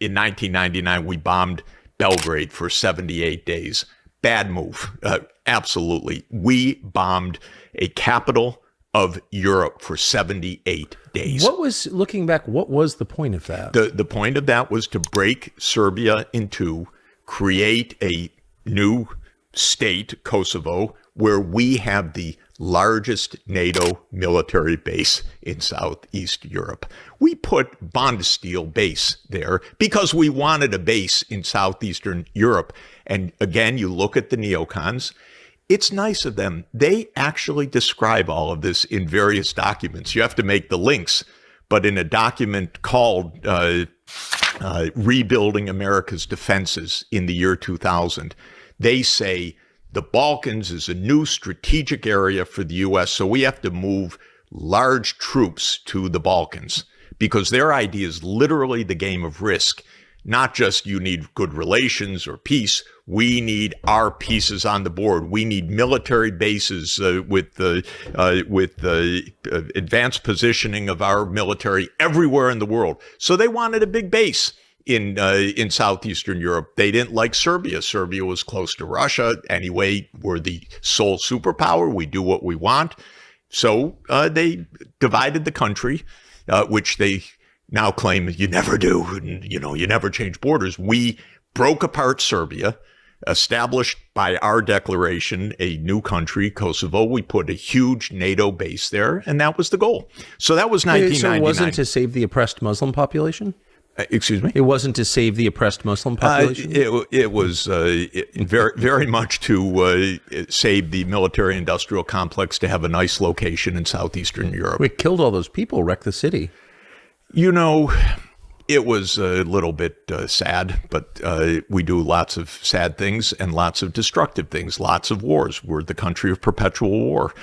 in 1999, we bombed Belgrade for 78 days. Bad move. Absolutely. We bombed a capital of Europe for 78 days. Looking back, what was the point of that? The point of that was to break Serbia in two, create a new state, Kosovo, where we have the largest NATO military base in Southeast Europe. We put Bondesteel base there because we wanted a base in Southeastern Europe. And again, you look at the neocons, it's nice of them. They actually describe all of this in various documents. You have to make the links, but in a document called Rebuilding America's Defenses in the year 2000, they say the Balkans is a new strategic area for the U.S., so we have to move large troops to the Balkans because their idea is literally the game of risk. Not just you need good relations or peace. We need our pieces on the board. We need military bases with the advanced positioning of our military everywhere in the world. So they wanted a big base in Southeastern Europe. They didn't like Serbia. Serbia was close to Russia. Anyway, we're the sole superpower. We do what we want. So they divided the country, which they now claim you never do. And, you never change borders. We broke apart Serbia, established by our declaration a new country, Kosovo. We put a huge NATO base there, and that was the goal. So that was 1999. So it wasn't to save the oppressed Muslim population? Excuse me? It wasn't to save the oppressed Muslim population? It was very, very much to save the military-industrial complex to have a nice location in Southeastern Europe. We killed all those people, wrecked the city. It was a little bit sad, but we do lots of sad things and lots of destructive things, lots of wars. We're the country of perpetual war.